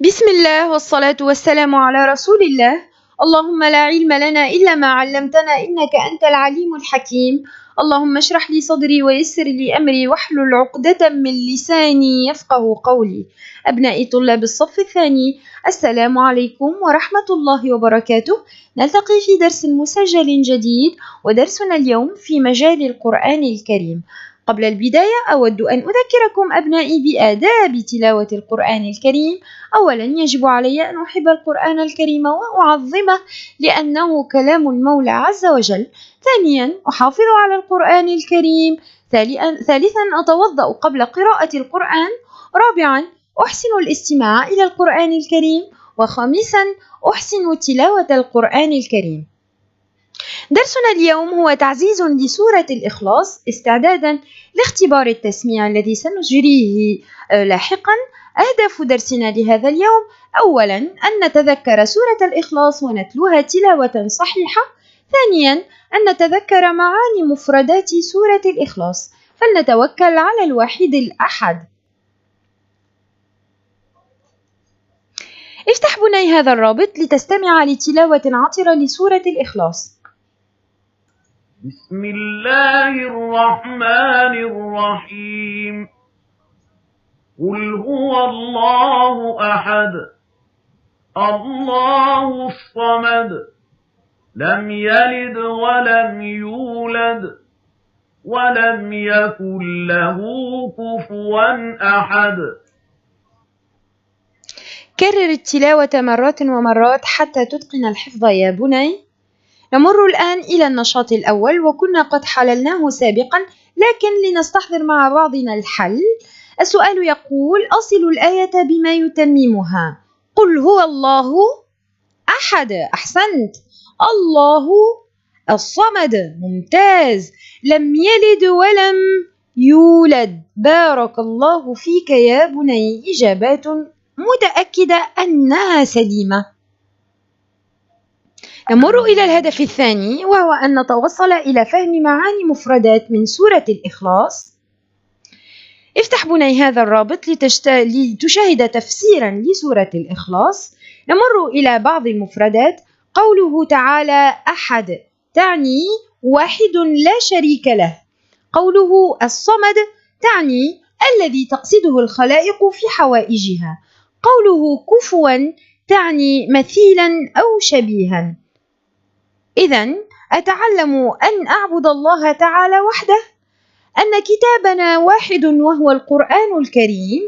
بسم الله والصلاة والسلام على رسول الله. اللهم لا علم لنا إلا ما علمتنا إنك أنت العليم الحكيم. اللهم اشرح لي صدري ويسر لي أمري واحلل عقدة من لساني يفقه قولي. أبنائي طلاب الصف الثاني، السلام عليكم ورحمة الله وبركاته. نلتقي في درس مسجل جديد، ودرسنا اليوم في مجال القرآن الكريم. قبل البداية أود أن أذكركم أبنائي بآداب تلاوة القرآن الكريم. أولا، يجب علي أن أحب القرآن الكريم وأعظمه لأنه كلام المولى عز وجل. ثانيا، أحافظ على القرآن الكريم. ثالثا، أتوضأ قبل قراءة القرآن. رابعا، أحسن الاستماع إلى القرآن الكريم. وخامسا، أحسن تلاوة القرآن الكريم. درسنا اليوم هو تعزيز لسورة الإخلاص استعدادا لاختبار التسميع الذي سنجريه لاحقا. أهداف درسنا لهذا اليوم: أولا، أن نتذكر سورة الإخلاص ونتلوها تلاوة صحيحة. ثانيا، أن نتذكر معاني مفردات سورة الإخلاص. فلنتوكل على الواحد الأحد. افتح بني هذا الرابط لتستمع لتلاوة عطرة لسورة الإخلاص. بسم الله الرحمن الرحيم. قل هو الله أحد الله الصمد لم يلد ولم يولد ولم يكن له كفوا أحد. كرر التلاوة مرات ومرات حتى تتقن الحفظ يا بني. نمر الآن إلى النشاط الأول، وكنا قد حللناه سابقا، لكن لنستحضر مع بعضنا الحل. السؤال يقول: أصل الآية بما يتممها. قل هو الله أحد، أحسنت. الله الصمد، ممتاز. لم يلد ولم يولد، بارك الله فيك يا بني، إجابات متأكدة أنها سليمة. نمر إلى الهدف الثاني، وهو أن نتوصل إلى فهم معاني مفردات من سورة الإخلاص. افتح بني هذا الرابط لتشاهد تفسيرا لسورة الإخلاص. نمر إلى بعض المفردات. قوله تعالى أحد تعني واحد لا شريك له. قوله الصمد تعني الذي تقصده الخلائق في حوائجها. قوله كفوا تعني مثيلا أو شبيها. إذن أتعلم أن أعبد الله تعالى وحده، أن كتابنا واحد وهو القرآن الكريم،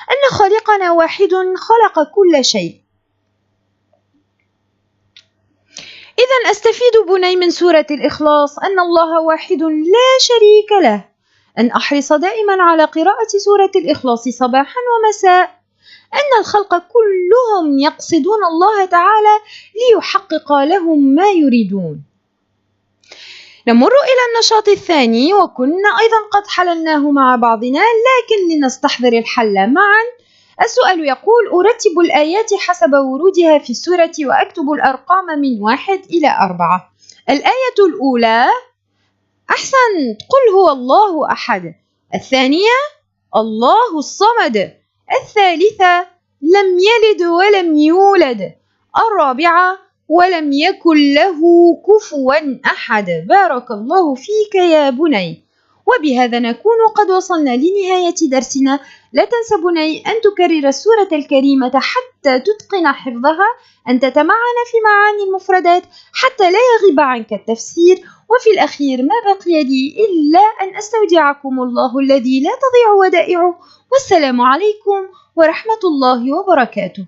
أن خالقنا واحد خلق كل شيء. إذن أستفيد بني من سورة الإخلاص أن الله واحد لا شريك له، أن أحرص دائما على قراءة سورة الإخلاص صباحا ومساء، أن الخلق كلهم يقصدون الله تعالى ليحقق لهم ما يريدون. نمر إلى النشاط الثاني، وكنا أيضا قد حللناه مع بعضنا، لكن لنستحضر الحل معا. السؤال يقول: أرتب الآيات حسب ورودها في السورة وأكتب الأرقام من 1 إلى 4. الآية الأولى: أحسنت، قل هو الله أحد. الثانية: الله الصمد. الثالثة: لم يلد ولم يولد. الرابعة: ولم يكن له كفوا أحد. بارك الله فيك يا بني. وبهذا نكون قد وصلنا لنهاية درسنا. لا تنس بني أن تكرر السورة الكريمة حتى تتقن حفظها، أن تتمعن في معاني المفردات حتى لا يغيب عنك التفسير. وفي الأخير ما بقي لي إلا أن أستودعكم الله الذي لا تضيع ودائعه، والسلام عليكم ورحمة الله وبركاته.